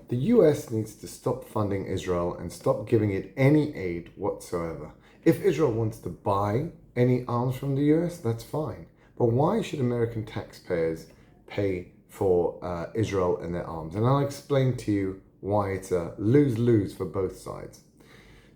The US needs to stop funding Israel and stop giving it any aid whatsoever. If Israel wants to buy any arms from the US, that's fine. But why should American taxpayers pay for Israel and their arms? And I'll explain to you why it's a lose-lose for both sides.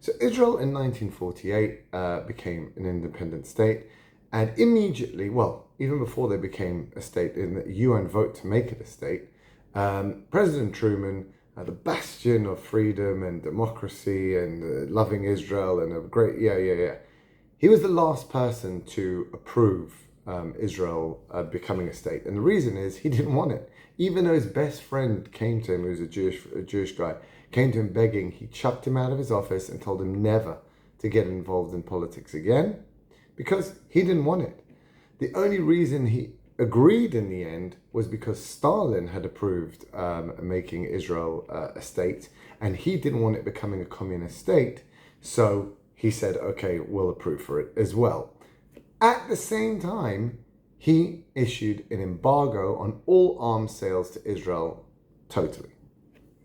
So Israel in 1948 became an independent state, and immediately, well, even before they became a state in the UN vote to make it a state, President Truman, the bastion of freedom and democracy and loving Israel and a great, he was the last person to approve Israel becoming a state. And the reason is he didn't want it. Even though his best friend came to him, who was a Jewish guy, came to him begging, he chucked him out of his office and told him never to get involved in politics again because he didn't want it. The only reason he agreed in the end was because Stalin had approved making Israel a state, and he didn't want it becoming a communist state, so he said, okay, we'll approve for it as well. At the same time, he issued an embargo on all arms sales to Israel totally.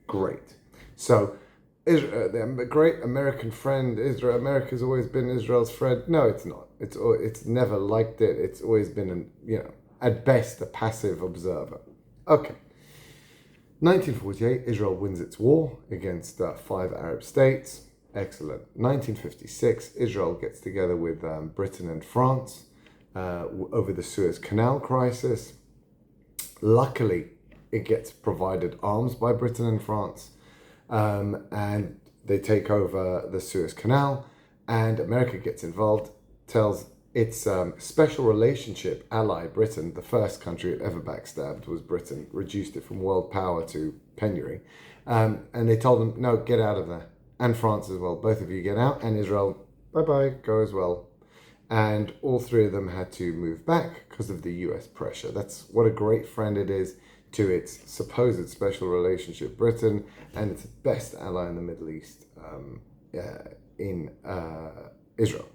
Great. So the great American friend, Israel, America's always been Israel's friend. No, it's not. It's never liked it. It's always been, at best, a passive observer. Okay. 1948, Israel wins its war against 5 Arab states. Excellent. 1956, Israel gets together with Britain and France over the Suez Canal crisis. Luckily, it gets provided arms by Britain and France, and they take over the Suez Canal, and America gets involved, tells its special relationship ally, Britain, the first country it ever backstabbed was Britain, reduced it from world power to penury, and they told them, no, get out of there. And France as well, both of you get out, and Israel, bye-bye, go as well. And all 3 of them had to move back because of the US pressure. That's what a great friend it is to its supposed special relationship, Britain, and its best ally in the Middle East, in Israel.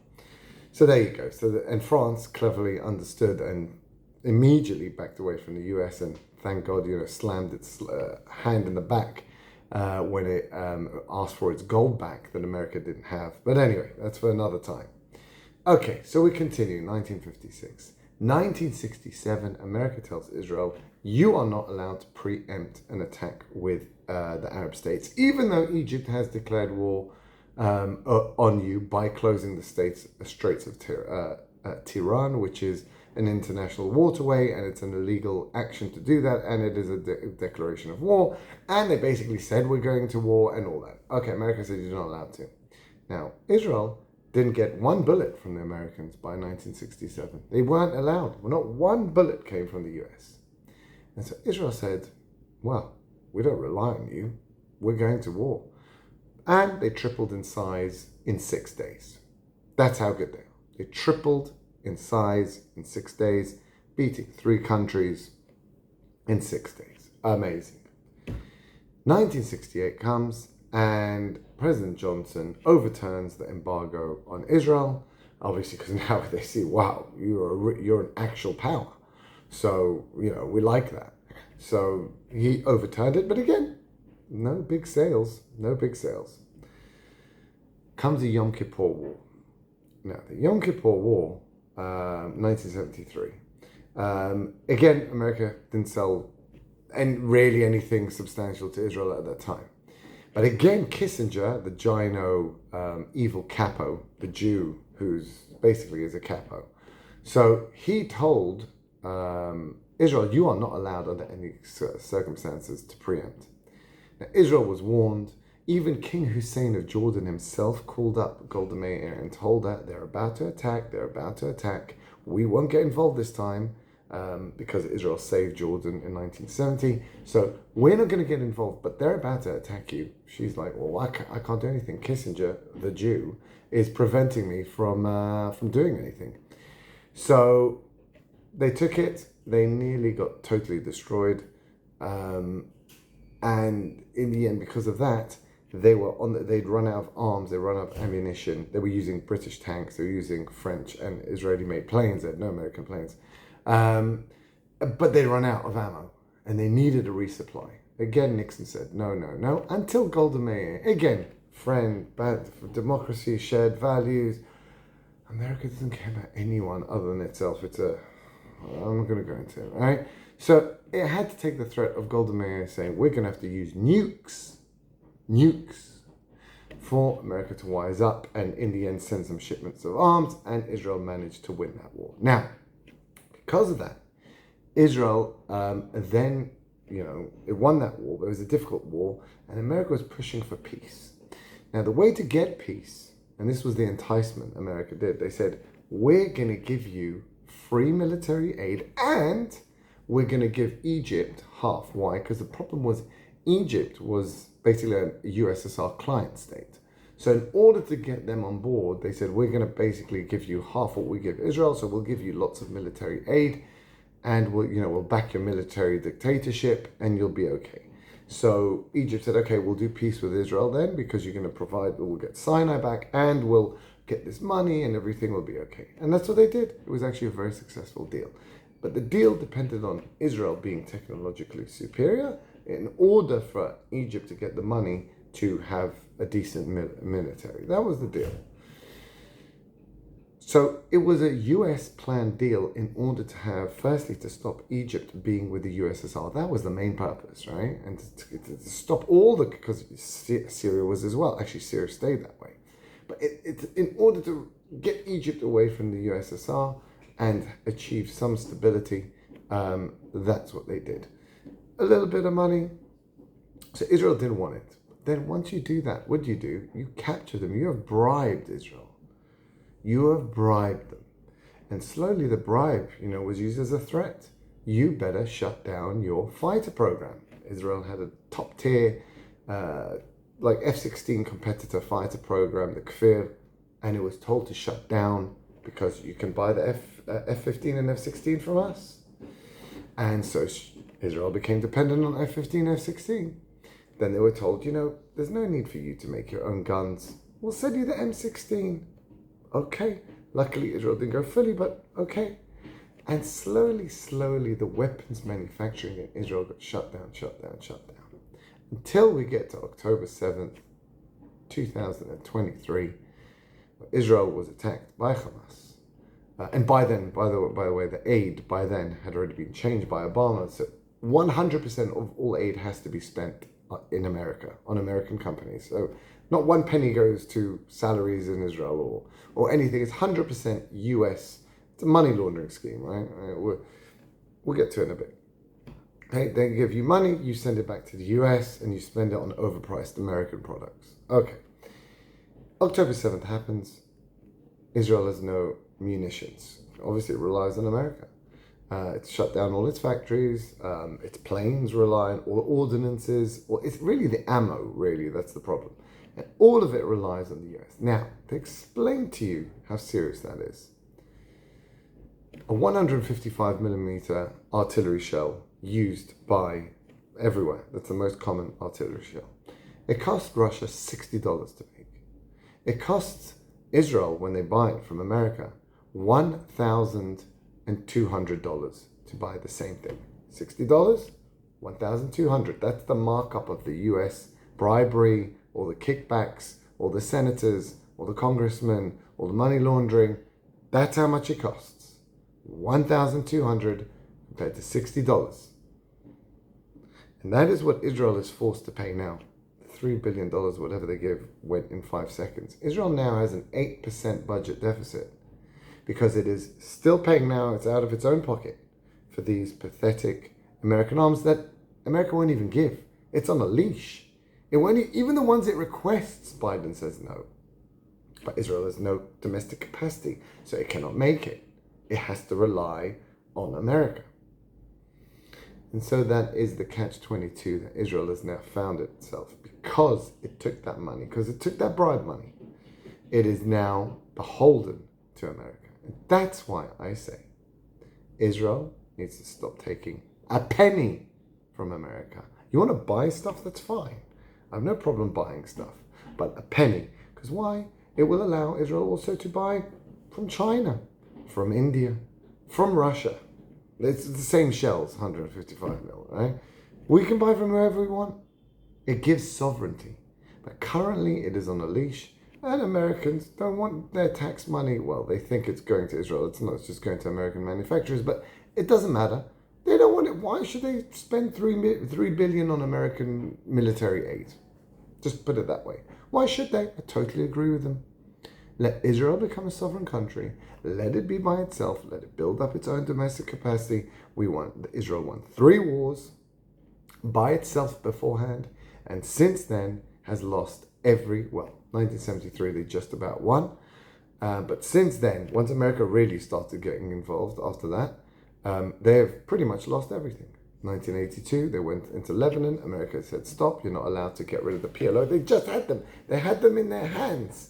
So there you go. And France cleverly understood and immediately backed away from the US, and thank God, slammed its hand in the back when it asked for its gold back that America didn't have. But anyway, that's for another time. Okay, so we continue. 1956. 1967, America tells Israel, you are not allowed to preempt an attack with the Arab states, even though Egypt has declared war on you by closing the Straits of Tiran, which is an international waterway, and it's an illegal action to do that, and it is a declaration of war, and they basically said we're going to war and all that. Okay, America said you're not allowed to. Now, Israel didn't get one bullet from the Americans by 1967. They weren't allowed. Not one bullet came from the US. And so Israel said, well, we don't rely on you. We're going to war. And they tripled in size in 6 days. That's how good they are. They tripled in size in 6 days, beating 3 countries in 6 days. Amazing. 1968 comes, and President Johnson overturns the embargo on Israel, obviously because now they see, wow, you're an actual power. So, we like that. So he overturned it, but again, no big sales. Comes the Yom Kippur War. Now, the Yom Kippur War, 1973. Again, America didn't sell really anything substantial to Israel at that time. But again, Kissinger, the Gino evil capo, the Jew who's basically is a capo. So he told Israel, you are not allowed under any circumstances to preempt. Now, Israel was warned. Even King Hussein of Jordan himself called up Golda Meir and told her, they're about to attack. We won't get involved this time because Israel saved Jordan in 1970. So we're not going to get involved, but they're about to attack you. She's like, well, I can't do anything. Kissinger, the Jew, is preventing me from doing anything. So they took it. They nearly got totally destroyed. And in the end, because of that, they'd run out of arms, they run out of ammunition. They were using British tanks, they were using French and Israeli-made planes. They had no American planes. But they run out of ammo, and they needed a resupply. Again, Nixon said, no, no, no, until Golda Meir, again, friend, bad for democracy, shared values. America doesn't care about anyone other than itself. I'm not going to go into it, right? So it had to take the threat of Golda Meir saying, we're going to have to use nukes, for America to wise up and in the end send some shipments of arms, and Israel managed to win that war. Now, because of that, Israel then, it won that war, but it was a difficult war, and America was pushing for peace. Now, the way to get peace, and this was the enticement America did, they said, we're going to give you free military aid, and we're going to give Egypt half. Why? Because the problem was Egypt was basically a USSR client state. So in order to get them on board, they said, we're going to basically give you half what we give Israel, so we'll give you lots of military aid, and we'll back your military dictatorship, and you'll be okay. So Egypt said, okay, we'll do peace with Israel then, because you're going to provide, we'll get Sinai back, and we'll get this money, and everything will be okay. And that's what they did. It was actually a very successful deal. But the deal depended on Israel being technologically superior in order for Egypt to get the money to have a decent military. That was the deal. So it was a US planned deal in order to have, firstly, to stop Egypt being with the USSR. That was the main purpose, right? And to stop because Syria was as well. Actually, Syria stayed that way. But in order to get Egypt away from the USSR and achieve some stability, that's what they did. A little bit of money. So Israel didn't want it. Then once you do that, what do? You capture them. You have bribed Israel. You have bribed them. And slowly the bribe, was used as a threat. You better shut down your fighter program. Israel had a top tier, like F-16 competitor fighter program, the Kfir, and it was told to shut down because you can buy the F-15 and F-16 from us. And so Israel became dependent on F-15, F-16. Then they were told, there's no need for you to make your own guns. We'll send you the M16. Okay. Luckily, Israel didn't go fully, but okay. And slowly, the weapons manufacturing in Israel got shut down. Until we get to October 7th, 2023, Israel was attacked by Hamas. And by then, by the way, the aid by then had already been changed by Obama. So 100% of all aid has to be spent in America, on American companies. So not one penny goes to salaries in Israel or anything. It's 100% US. It's a money laundering scheme, right? We'll get to it in a bit. Okay, they give you money, you send it back to the US, and you spend it on overpriced American products. Okay. October 7th happens. Israel has no munitions. Obviously, it relies on America. It's shut down all its factories, its planes rely on all ordinances, or it's really the ammo, really, that's the problem. And all of it relies on the US. Now, to explain to you how serious that is, a 155 millimeter artillery shell used by everywhere, that's the most common artillery shell, it cost Russia $60 to make. It costs Israel, when they buy it from America, $1,200 to buy the same thing. $60, $1,200. That's the markup of the US bribery, all the kickbacks, all the senators, all the congressmen, all the money laundering. That's how much it costs. $1,200 compared to $60. And that is what Israel is forced to pay now. $3 billion, whatever they give, went in 5 seconds. Israel now has an 8% budget deficit because it is still paying now, it's out of its own pocket, for these pathetic American arms that America won't even give. It's on a leash. It won't, even the ones it requests, Biden says no. But Israel has no domestic capacity, so it cannot make it. It has to rely on America. And so that is the catch-22 that Israel has now found itself, because it took that money, because it took that bribe money. It is now beholden to America. And that's why I say Israel needs to stop taking a penny from America. You want to buy stuff, that's fine. I have no problem buying stuff, but a penny. Because why? It will allow Israel also to buy from China, from India, from Russia. It's the same shells, 155 mil, right? We can buy from whoever we want. It gives sovereignty. But currently it is on a leash, and Americans don't want their tax money. Well, they think it's going to Israel. It's not, it's just going to American manufacturers, but it doesn't matter. They don't want it. Why should they spend $3 billion on American military aid? Just put it that way. Why should they? I totally agree with them. Let Israel become a sovereign country. Let it be by itself. Let it build up its own domestic capacity. Israel won 3 wars by itself beforehand, and since then has lost 1973 they just about won. But since then, once America really started getting involved after that, they have pretty much lost everything. 1982, they went into Lebanon. America said, stop, you're not allowed to get rid of the PLO. They just had them. They had them in their hands.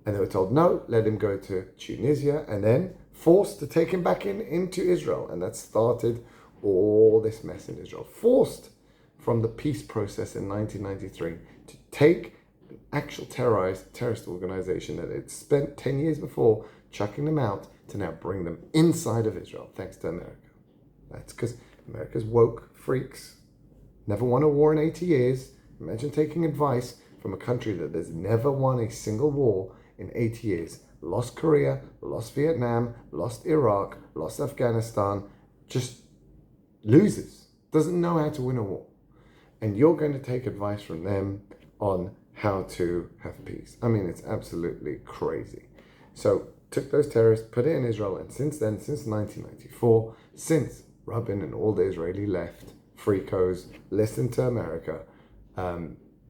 And they were told, no, let him go to Tunisia, and then forced to take him back into Israel. And that started all this mess in Israel. Forced from the peace process in 1993 to take an actual terrorist organization that had spent 10 years before chucking them out to now bring them inside of Israel, thanks to America. That's because America's woke freaks. Never won a war in 80 years. Imagine taking advice from a country that has never won a single war in 80 years. Lost Korea, lost Vietnam, lost Iraq, lost Afghanistan. Just loses. Doesn't know how to win a war. And you're going to take advice from them on how to have peace. I mean, it's absolutely crazy. So took those terrorists, put it in Israel, and since then, since 1994, since Rabin and all the Israeli left, freakos, listened to America,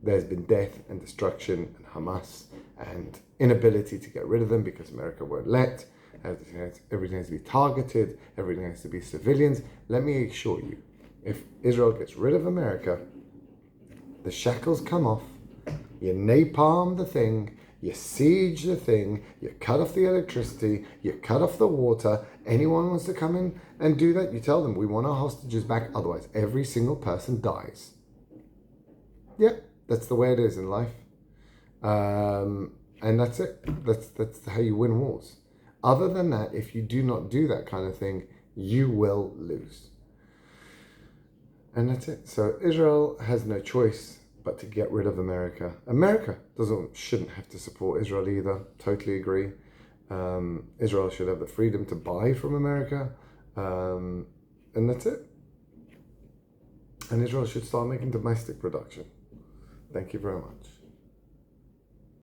there's been death and destruction and Hamas and inability to get rid of them because America won't let. Everything has to be targeted, everything has to be civilians. Let me assure you, if Israel gets rid of America, the shackles come off, you napalm the thing, you siege the thing, you cut off the electricity, you cut off the water. Anyone wants to come in and do that, you tell them, we want our hostages back, otherwise every single person dies. Yeah, that's the way it is in life. And that's it. That's how you win wars. Other than that, if you do not do that kind of thing, you will lose. And that's it. So Israel has no choice but to get rid of America. America shouldn't have to support Israel either. Totally agree. Israel should have the freedom to buy from America. And that's it. And Israel should start making domestic production. Thank you very much.